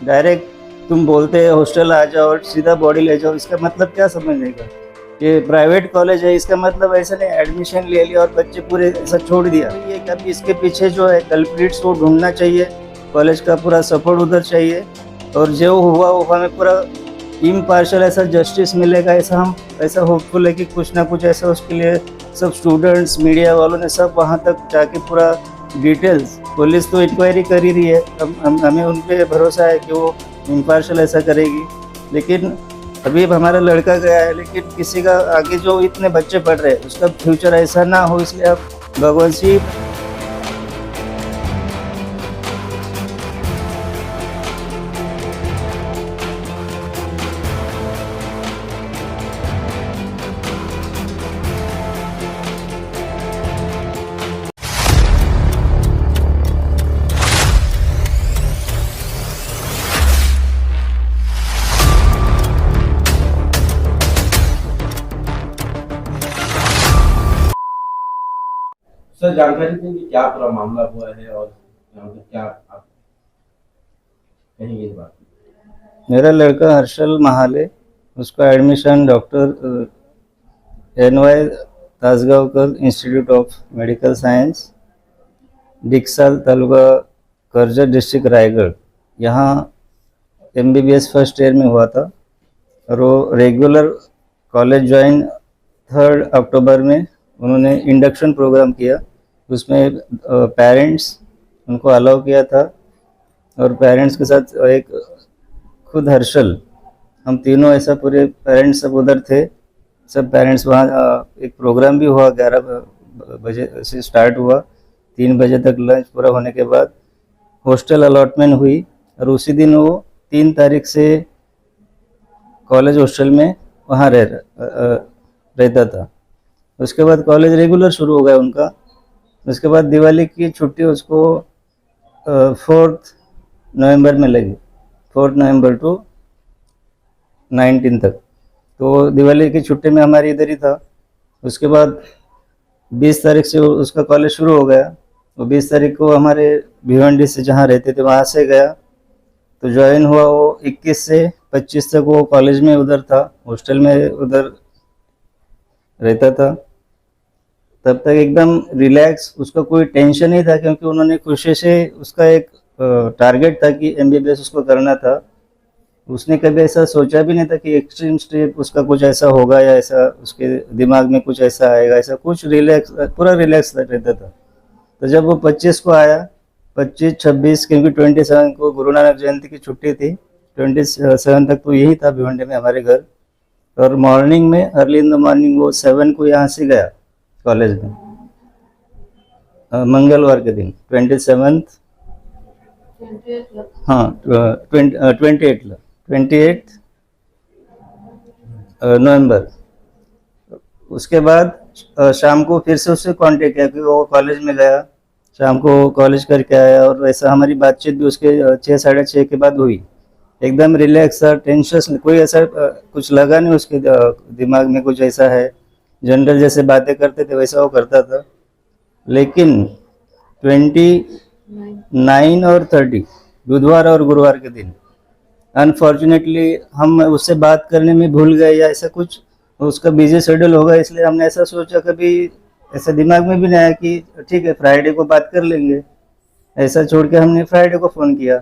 Direct तुम बोलते हैं हॉस्टल आ जाओ और सीधा बॉडी ले जाओ, इसका मतलब क्या समझने का? ये प्राइवेट कॉलेज है, इसका मतलब ऐसा नहीं एडमिशन ले लिया और बच्चे पूरे ऐसा छोड़ दिया। ये कभी इसके पीछे जो है कल्प्रिट्स को ढूंढना चाहिए, कॉलेज का पूरा सपोर्ट उधर चाहिए, और जो हुआ वो हमें पूरा इम्पार्शल ऐसा जस्टिस मिलेगा, ऐसा हम ऐसा होपफुल है कि कुछ ना कुछ ऐसा उसके लिए सब स्टूडेंट्स मीडिया वालों ने सब वहाँ तक जाके पूरा डिटेल्स, पुलिस तो इंक्वायरी कर ही रही है, हमें उन पर भरोसा है कि वो इम्पार्शल ऐसा करेगी। लेकिन अभी अब हमारा लड़का गया है, लेकिन किसी का आगे जो इतने बच्चे पढ़ रहे हैं उसका फ्यूचर ऐसा ना हो, इसलिए अब भगवान जी। सर जानकारी दें कि क्या पूरा मामला हुआ है और यहाँ पे क्या आप कहेंगे इस बात में? मेरा लड़का हर्षल महाले, उसका admission doctor NY Tasgaonkar institute of medical science, डिक्साल तालुका, कर्जत डिस्ट्रिक्ट रायगढ़, यहाँ MBBS फर्स्ट ईयर में हुआ था। और वो रेगुलर कॉलेज ज्वाइन 3 अक्टूबर में उन्होंने इंडक्शन प्रोग्राम किया, उसमें पेरेंट्स उनको अलाउ किया था, और पेरेंट्स के साथ एक खुद हर्षल, हम तीनों ऐसा पूरे पेरेंट्स सब उधर थे, सब पेरेंट्स वहाँ। एक प्रोग्राम भी हुआ, 11 बजे से स्टार्ट हुआ, 3 बजे तक लंच पूरा होने के बाद हॉस्टल अलॉटमेंट हुई, और उसी दिन वो 3 तारीख से कॉलेज हॉस्टल में वहाँ रहता था। उसके बाद कॉलेज रेगुलर शुरू हो गया उनका। उसके बाद दिवाली की छुट्टी उसको 4 नवंबर में लगी, 4 नवंबर टू 19 तक। तो दिवाली की छुट्टी में हमारे इधर ही था। उसके बाद 20 तारीख से उसका कॉलेज शुरू हो गया। वो 20 तारीख को हमारे भिवंडी से जहाँ रहते थे वहाँ से गया, तो ज्वाइन हुआ वो 21 से 25 तक वो कॉलेज में उधर था, हॉस्टल में उधर रहता था। तब तक एकदम रिलैक्स, उसका कोई टेंशन नहीं था, क्योंकि उन्होंने खुशी से, उसका एक टारगेट था कि MBBS उसको करना था। उसने कभी ऐसा सोचा भी नहीं था कि एक्सट्रीम स्टेप उसका कुछ ऐसा होगा या ऐसा उसके दिमाग में कुछ ऐसा आएगा, ऐसा कुछ। रिलैक्स, पूरा रिलैक्स रहता था। तो जब वो 25 को आया, 25, 26, क्योंकि 27 को गुरु नानक जयंती की छुट्टी थी, 27 तक तो यही था भिवंडी में हमारे घर। और मॉर्निंग में, अर्ली इन द मॉर्निंग वो 7 को यहाँ से गया कॉलेज में, मंगलवार के दिन 27, हाँ 28 नवंबर। उसके बाद शाम को फिर से उससे कांटेक्ट किया, कि वो कॉलेज में गया, शाम को कॉलेज करके आया, और वैसा हमारी बातचीत भी उसके 6, 6:30 के बाद हुई। एकदम रिलैक्स था, टेंशन कोई ऐसा कुछ लगा नहीं उसके दिमाग में कुछ ऐसा है। जनरल जैसे बातें करते थे वैसा वो करता था। लेकिन 29 और 30, बुधवार और गुरुवार के दिन, अनफॉर्चुनेटली हम उससे बात करने में भूल गए, या ऐसा कुछ उसका बिजी शेड्यूल होगा, इसलिए हमने ऐसा सोचा, कभी ऐसा दिमाग में भी नहीं आया कि ठीक है फ्राइडे को बात कर लेंगे। ऐसा छोड़ के हमने फ्राइडे को फ़ोन किया,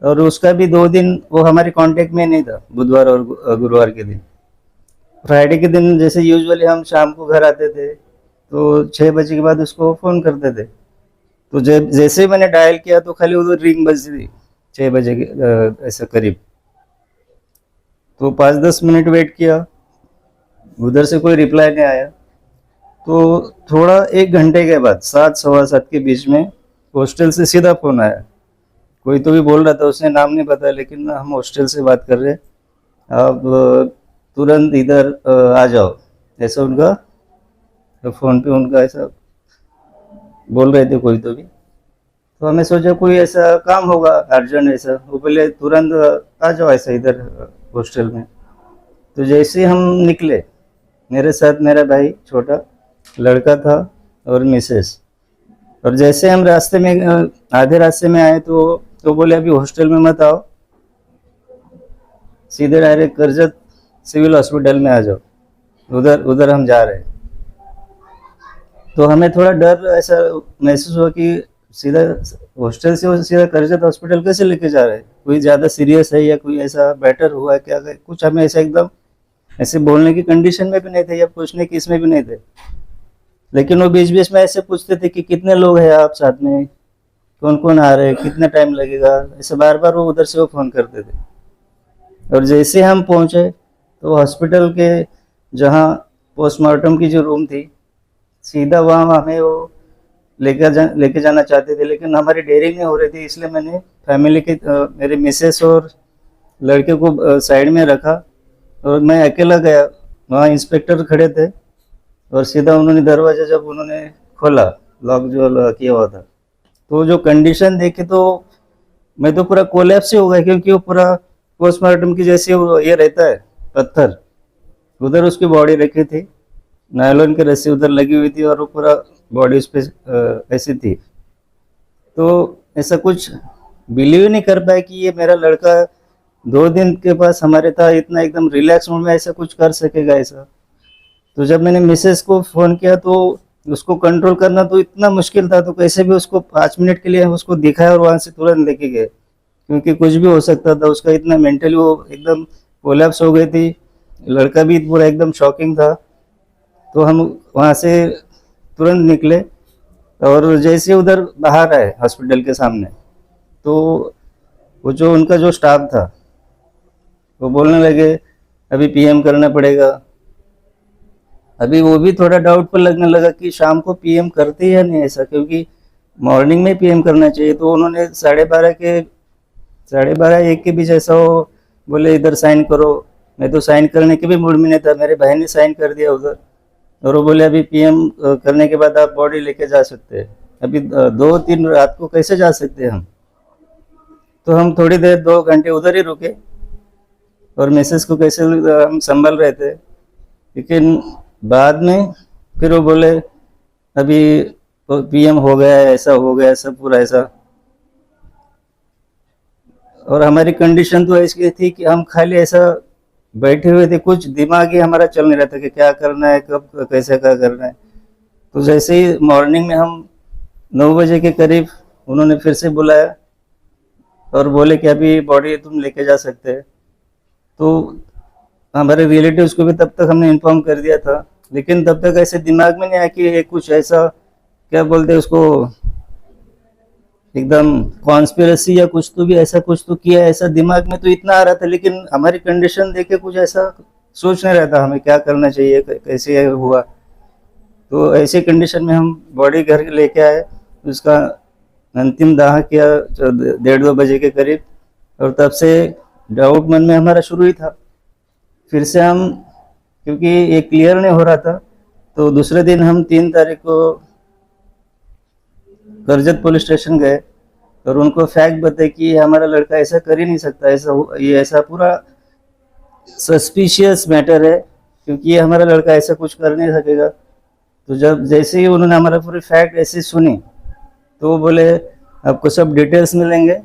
और उसका भी 2 दिन वो हमारे कांटेक्ट में नहीं था, बुधवार और गुरुवार के दिन। फ्राइडे के दिन जैसे यूजुअली हम शाम को घर आते थे, तो 6 बजे के बाद उसको फ़ोन करते थे। तो जैसे ही मैंने डायल किया तो खाली उधर रिंग बज रही 6 बजे के ऐसा करीब। तो 5-10 मिनट वेट किया, उधर से कोई रिप्लाई नहीं आया। तो थोड़ा 1 घंटे के बाद 7, सवा 7 के बीच में हॉस्टल से सीधा फ़ोन आया। कोई तो भी बोल रहा था, उसने नाम नहीं बताया, लेकिन हम हॉस्टल से बात कर रहे, अब तुरंत इधर आ जाओ, ऐसा उनका तो फ़ोन पे उनका ऐसा बोल रहे थे कोई तो भी। तो हमें सोचा कोई ऐसा काम होगा अर्जेंट, ऐसा वो पहले तुरंत आ जाओ ऐसा इधर हॉस्टल में। तो जैसे हम निकले, मेरे साथ मेरा भाई छोटा लड़का था और मिसेस, और जैसे हम रास्ते में आधे रास्ते में आए तो बोले अभी हॉस्टल में मत आओ, सीधे डायरेक्ट करजत सिविल हॉस्पिटल में आ जाओ, उधर उधर हम जा रहे हैं। तो हमें थोड़ा डर ऐसा महसूस हुआ कि सीधा हॉस्टल से वो सीधा करजत हॉस्पिटल कैसे लेके जा रहे हैं, कोई ज़्यादा सीरियस है या कोई ऐसा बेटर हुआ है क्या, कुछ हमें ऐसा एकदम ऐसे बोलने की कंडीशन में भी नहीं थे या पूछने की इसमें भी नहीं थे। लेकिन वो बीच बीच में ऐसे पूछते थे कि कितने लोग हैं आप साथ में, कौन कौन आ रहे हैं, कितना टाइम लगेगा, ऐसे बार बार वो उधर से वो फ़ोन करते थे। और जैसे हम पहुंचे तो हॉस्पिटल के जहाँ पोस्टमार्टम की जो रूम थी, सीधा वहाँ हमें वो लेके जाना चाहते थे, लेकिन हमारी डेयरिंग नहीं हो रही थी। इसलिए मैंने फैमिली के मेरे मिसेस और लड़के को साइड में रखा और मैं अकेला गया। वहाँ इंस्पेक्टर खड़े थे और सीधा उन्होंने दरवाज़ा जब उन्होंने खोला, लॉक जो किया हुआ था, तो जो कंडीशन देखे तो मैं तो पूरा कोलैप्स ही हो गया, क्योंकि वो पूरा पोस्टमार्टम की जैसे वो ये रहता है पत्थर, उधर उसकी बॉडी रखी थी, नायलॉन की रस्सी उधर लगी हुई थी और वो पूरा बॉडी उस पर ऐसी थी। तो ऐसा कुछ बिलीव ही नहीं कर पाया कि ये मेरा लड़का 2 दिन के पास हमारे था, इतना एकदम रिलैक्स मूड में ऐसा कुछ कर सकेगा ऐसा। तो जब मैंने मिसेस को फ़ोन किया तो उसको कंट्रोल करना तो इतना मुश्किल था, तो कैसे भी उसको 5 मिनट के लिए उसको दिखाया और वहाँ से तुरंत लेके गए, क्योंकि कुछ भी हो सकता था। उसका इतना मेंटली वो एकदम कोलैप्स हो गई थी, लड़का भी पूरा एकदम शॉकिंग था। तो हम वहाँ से तुरंत निकले और जैसे उधर बाहर आए हॉस्पिटल के सामने, तो वो जो उनका जो स्टाफ था वो बोलने लगे अभी पीएम करना पड़ेगा। अभी वो भी थोड़ा डाउटफुल लगने लगा कि शाम को पीएम करते ही या नहीं ऐसा, क्योंकि मॉर्निंग में पीएम करना चाहिए। तो उन्होंने 12:30 1 के बीच ऐसा वो बोले इधर साइन करो। मैं तो साइन करने के भी मूड में नहीं था, मेरे भाई ने साइन कर दिया उधर, और वो बोले अभी पीएम करने के बाद आप बॉडी लेके जा सकते हैं। अभी 2-3 रात को कैसे जा सकते हैं हम। तो हम थोड़ी देर 2 घंटे उधर ही रुके और मिसेस को कैसे हम संभल रहे थे। लेकिन बाद में फिर वो बोले अभी पीएम हो गया है, ऐसा हो गया सब पूरा ऐसा। और हमारी कंडीशन तो ऐसी थी कि हम खाली ऐसा बैठे हुए थे, कुछ दिमाग ही हमारा चल नहीं रहा था कि क्या करना है, कब कैसे क्या करना है। तो जैसे ही मॉर्निंग में हम 9 बजे के करीब उन्होंने फिर से बुलाया और बोले कि अभी बॉडी तुम लेके जा सकते हैं। तो हमारे रिलेटिव्स को भी तब तक हमने इन्फॉर्म कर दिया था, लेकिन तब तक ऐसे दिमाग में नहीं आया कि ये कुछ ऐसा क्या बोलते हैं उसको, एकदम कॉन्स्पिरेसी या कुछ तो भी ऐसा कुछ तो किया, ऐसा दिमाग में तो इतना आ रहा था। लेकिन हमारी कंडीशन देख के कुछ ऐसा सोच नहीं रहा था हमें क्या करना चाहिए, कैसे हुआ। तो ऐसी कंडीशन में हम बॉडी घर लेके आए, उसका अंतिम दाह किया 1:30-2 बजे के करीब। और तब से डाउट मन में हमारा शुरू ही था। फिर से हम, क्योंकि ये क्लियर नहीं हो रहा था, तो दूसरे दिन हम 3 तारीख को करजत पुलिस स्टेशन गए और उनको फैक्ट बताए कि हमारा लड़का ऐसा कर ही नहीं सकता, ये ऐसा पूरा सस्पिशियस मैटर है, क्योंकि ये हमारा लड़का ऐसा कुछ कर नहीं सकेगा। तो जब जैसे ही उन्होंने हमारा पूरी फैक्ट ऐसे सुनी, तो वो बोले आपको सब डिटेल्स मिलेंगे,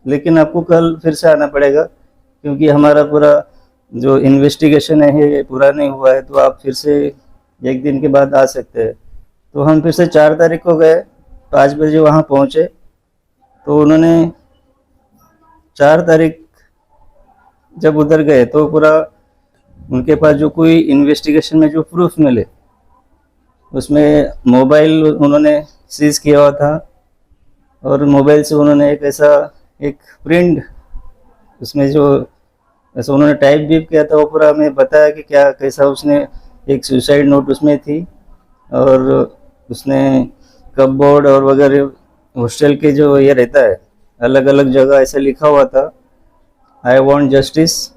लेकिन आपको कल फिर से आना पड़ेगा, क्योंकि हमारा पूरा जो इन्वेस्टिगेशन है ये पूरा नहीं हुआ है। तो आप फिर से 1 दिन के बाद आ सकते हैं। तो हम फिर से 4 तारीख को गए, 5 बजे वहाँ पहुँचे। तो उन्होंने 4 तारीख जब उधर गए तो पूरा उनके पास जो कोई इन्वेस्टिगेशन में जो प्रूफ मिले, उसमें मोबाइल उन्होंने सीज किया हुआ था और मोबाइल से उन्होंने एक प्रिंट उसमें जो ऐसा उन्होंने टाइप भी किया था, वो पूरा हमें बताया कि क्या कैसा। उसने एक सुसाइड नोट उसमें थी और उसने कपबोर्ड और वगैरह हॉस्टल के जो ये रहता है अलग अलग जगह ऐसा लिखा हुआ था, आई वॉन्ट जस्टिस,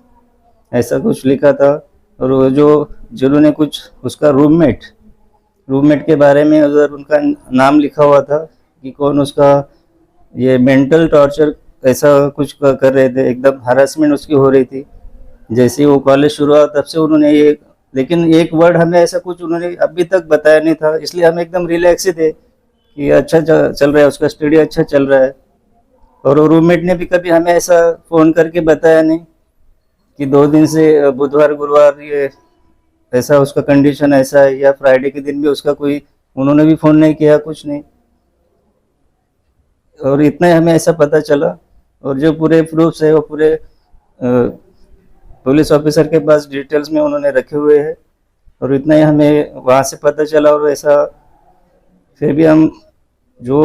ऐसा कुछ लिखा था। और वो जो जिन्होंने कुछ उसका रूममेट के बारे में अगर उनका नाम लिखा हुआ था कि कौन उसका ये मेंटल टॉर्चर ऐसा कुछ कर रहे थे, एकदम हरासमेंट उसकी हो रही थी। जैसे ही वो कॉलेज शुरू हुआ तब से उन्होंने ये, लेकिन एक वर्ड हमें ऐसा कुछ उन्होंने अभी तक बताया नहीं था, इसलिए हम एकदम रिलैक्स ही थे कि अच्छा चल रहा है, उसका स्टडी अच्छा चल रहा है। और वो रूममेट ने भी कभी हमें ऐसा फ़ोन करके बताया नहीं कि 2 दिन से बुधवार गुरुवार ये ऐसा उसका कंडीशन ऐसा है, या फ्राइडे के दिन भी उसका कोई उन्होंने भी फ़ोन नहीं किया, कुछ नहीं। और इतना ही हमें ऐसा पता चला, और जो पूरे प्रूफ्स है वो पूरे पुलिस ऑफिसर के पास डिटेल्स में उन्होंने रखे हुए हैं, और इतना ही हमें वहाँ से पता चला। और ऐसा फिर भी हम जो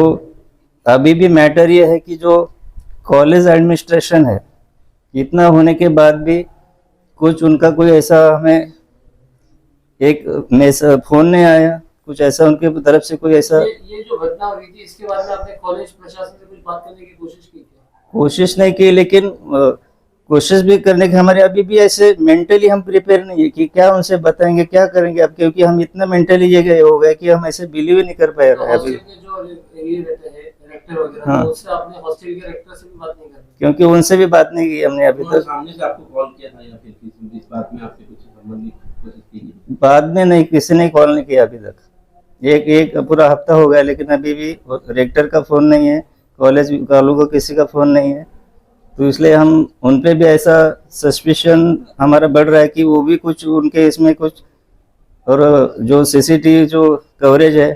अभी भी मैटर ये है कि जो कॉलेज एडमिनिस्ट्रेशन है, इतना होने के बाद भी कुछ उनका कोई ऐसा हमें एक फ़ोन नहीं आया, कुछ ऐसा उनके तरफ से कोई ऐसा ये जो घटना हुई थी इसके बारे में आपने कॉलेज प्रशासन से कुछ बात करने की कोशिश की क्या? कोशिश नहीं की, लेकिन कोशिश भी करने के हमारे अभी भी ऐसे मेंटली हम प्रिपेयर नहीं है कि क्या उनसे बताएंगे, क्या करेंगे अब, क्योंकि हम इतना मेंटली ये गए हो गए कि हम ऐसे बिलीव ही नहीं कर पाए तो अभी। हॉस्टल के जो ये रहते हैं डायरेक्टर वगैरह, हाँ। तो उससे आपने हॉस्टल के डायरेक्टर से भी बात नहीं करनी? क्योंकि उनसे भी बात नहीं की हमने अभी उन्होंने तक। सामने से आपको कॉल किया था या फिर किसी इस बात में आपसे कुछ संबंधित कोशिश की? बाद में नहीं, किसी ने कॉल नहीं किया अभी तक। एक पूरा हफ्ता हो गया, लेकिन अभी भी रेक्टर का फ़ोन नहीं है, कॉलेज वालों को किसी का फ़ोन नहीं है। तो इसलिए हम उन पे भी ऐसा सस्पिशन हमारा बढ़ रहा है कि वो भी कुछ उनके इसमें कुछ, और जो सीसीटीवी जो कवरेज है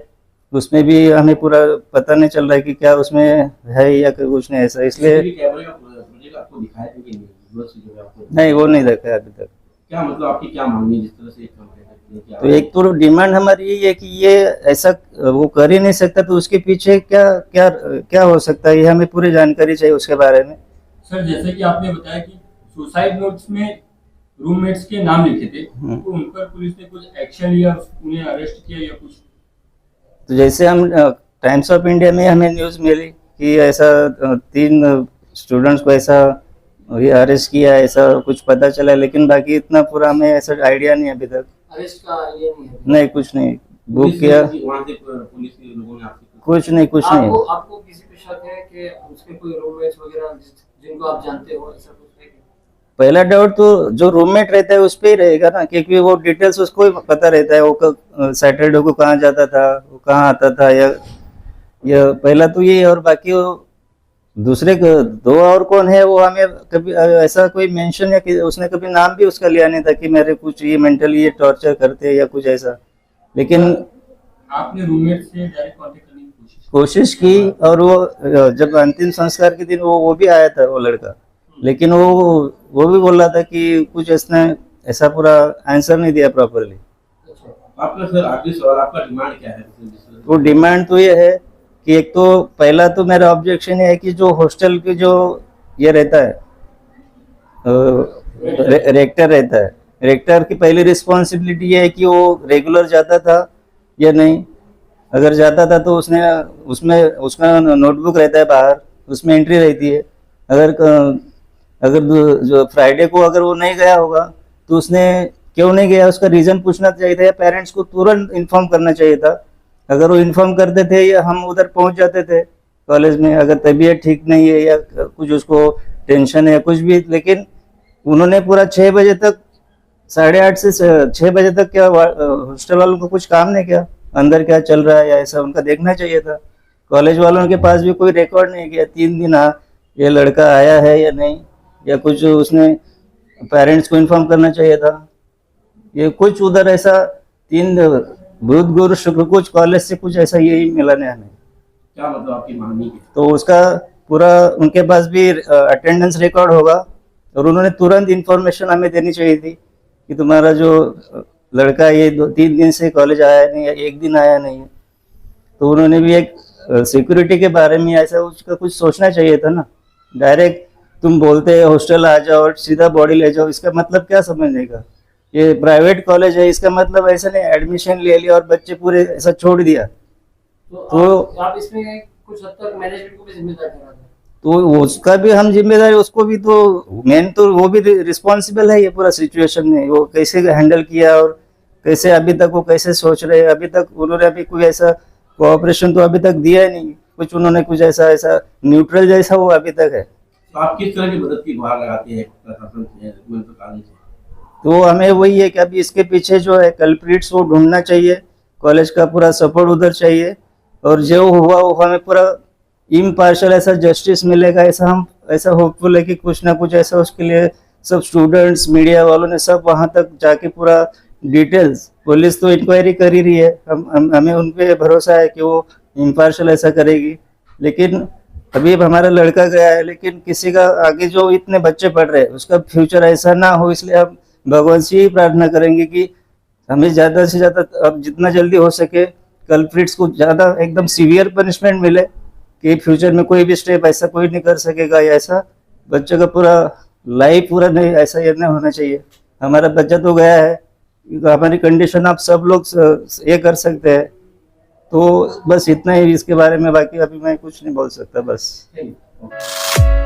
उसमें भी हमें पूरा पता नहीं चल रहा है कि क्या उसमें है या कुछ नहीं ऐसा, इसलिए CCTV कैमरे का फुटेज आपको दिखाया था कि नहीं? बस जो है आपको नहीं, वो नहीं देखा है अभी तक। क्या मतलब आपकी क्या मांगनी है जिस तरह से एक कंप्लेंट है क्या? तो एक तो डिमांड हमारी यही है कि ये ऐसा वो कर ही नहीं सकता, तो उसके पीछे क्या क्या क्या हो सकता है, ये हमें पूरी जानकारी चाहिए उसके बारे में। सर, जैसे कि आपने बताया कि सुसाइड नोट्स में रूममेट्स के नाम लिखे थे, तो उन पर पुलिस ने कुछ एक्शन लिया, उन्हें अरेस्ट किया या कुछ? तो जैसे हम टाइम्स ऑफ इंडिया में हमें न्यूज़ मिली कि ऐसा 3 स्टूडेंट्स को ऐसा ये अरेस्ट किया, ऐसा कुछ पता चला, लेकिन बाकी इतना पूरा हमें ऐसा आइडिया नहीं अभी तक। अरेस्ट का ये नहीं है? नहीं, कुछ नहीं बुक पुलिस किया, ने- वहाँ से पुलिस के लोगों ने आपसे कुछ नहीं, कुछ नहीं। आपको किसी पे शक है कि उसके कोई रूममेट्स वगैरह जिनको आप जानते हो, ऐसा कुछ है क्या? पहला डाउट तो जो रूममेट रहता है उस पे ही रहेगा ना, क्योंकि वो डिटेल्स उसको ही पता रहता है, वो सैटरडे को कहाँ जाता था, वो कहाँ आता था, या पहला तो ये। और बाकी वो दूसरे 2 और कौन है वो हमें कभी ऐसा कोई मेंशन या कि उसने कभी नाम भी उसका लिया नहीं था कि मेरे कुछ ये मेंटली ये टॉर्चर करते हैं या कुछ ऐसा। लेकिन आपने रूममेट से डायरेक्ट कांटेक्ट करने की कोशिश की, और वो जब अंतिम संस्कार के दिन वो भी आया था वो लड़का, लेकिन वो भी बोल रहा था कि कुछ इसने ऐसा पूरा आंसर नहीं दिया प्रॉपरली। आपका सर आखिरी सवाल, आपका डिमांड क्या है? वो डिमांड तो ये है कि एक तो पहला तो मेरा ऑब्जेक्शन है कि जो हॉस्टल के जो ये रहता है रेक्टर रहता है, रेक्टर की पहली रिस्पॉन्सिबिलिटी ये है कि वो रेगुलर जाता था या नहीं। अगर जाता था तो उसमें उसका नोटबुक रहता है बाहर, उसमें एंट्री रहती है। अगर जो फ्राइडे को अगर वो नहीं गया होगा तो उसने क्यों नहीं गया, उसका रीज़न पूछना चाहिए था, या पेरेंट्स को तुरंत इन्फॉर्म करना चाहिए था। अगर वो इन्फॉर्म करते थे या हम उधर पहुंच जाते थे कॉलेज में, अगर तबीयत ठीक नहीं है या कुछ उसको टेंशन है या कुछ भी, लेकिन उन्होंने पूरा 6 बजे तक 8:30 से 6 बजे तक क्या हॉस्टल वालों को कुछ काम नहीं किया, अंदर क्या चल रहा है या ऐसा उनका देखना चाहिए था। कॉलेज वालों के पास भी कोई रिकॉर्ड नहीं किया 3 दिन ये लड़का आया है या नहीं, या कुछ उसने पेरेंट्स को इन्फॉर्म करना चाहिए था। ये कुछ उधर ऐसा 3 बुध गुरु शुक्र कुछ कॉलेज से कुछ ऐसा यही मिला नहीं हमें। क्या मतलब आपकी मांगनी है? तो उसका पूरा उनके पास भी अटेंडेंस रिकॉर्ड होगा, और उन्होंने तुरंत इन्फॉर्मेशन हमें देनी चाहिए थी कि तुम्हारा जो लड़का ये 2-3 दिन से कॉलेज आया नहीं है, 1 दिन आया नहीं है। तो उन्होंने भी एक सिक्योरिटी के बारे में ऐसा उसका कुछ सोचना चाहिए था ना। डायरेक्ट तुम बोलते हो हॉस्टल आ जाओ और सीधा बॉडी ले जाओ, इसका मतलब क्या समझने का? ये प्राइवेट कॉलेज है, इसका मतलब ऐसा नहीं एडमिशन ले लिया और बच्चे पूरे ऐसा छोड़ दिया। तो आप इसमें कुछ हद तक मैनेजमेंट को भी जिम्मेदार ठहराते हैं? तो उसका भी हम जिम्मेदारी, उसको भी तो मेन तो वो भी रिस्पॉन्सिबल है ये पूरा सिचुएशन में, वो कैसे हैंडल किया और कैसे अभी तक वो कैसे सोच रहे हैं। अभी तक उन्होंने अभी कोई ऐसा कोऑपरेशन तो अभी तक दिया ही नहीं, कुछ उन्होंने कुछ ऐसा न्यूट्रल जैसा वो अभी तक है। तो आप किस तरह की मदद की गुहार लगाती है प्रशासन से, कॉलेज से? तो हमें वही है कि अभी इसके पीछे जो है कल्प्रिट्स वो ढूंढना चाहिए, कॉलेज का पूरा सपोर्ट उधर चाहिए, और जो हुआ वो हमें पूरा इम्पार्शल ऐसा जस्टिस मिलेगा, ऐसा हम ऐसा होपफुल है कि कुछ ना कुछ ऐसा उसके लिए सब स्टूडेंट्स मीडिया वालों ने सब वहाँ तक जाके पूरा डिटेल्स, पुलिस तो इंक्वायरी कर ही रही है, हमें उन पे भरोसा है कि वो इम्पार्शल ऐसा करेगी। लेकिन अभी अब हमारा लड़का गया है, लेकिन किसी का आगे जो इतने बच्चे पढ़ रहे हैं उसका फ्यूचर ऐसा ना हो, इसलिए हम भगवान से ही प्रार्थना करेंगे कि हमें ज़्यादा से ज़्यादा अब जितना जल्दी हो सके कल्प्रिट्स को ज़्यादा एकदम सीवियर पनिशमेंट मिले कि फ्यूचर में कोई भी स्टेप ऐसा कोई नहीं कर सकेगा, या ऐसा बच्चे का पूरा लाइफ पूरा नहीं, ऐसा ये नहीं होना चाहिए। हमारा बच्चा तो गया है, हमारी कंडीशन आप सब लोग ये कर सकते हैं, तो बस इतना ही इसके बारे में, बाकी अभी मैं कुछ नहीं बोल सकता बस। Thank you.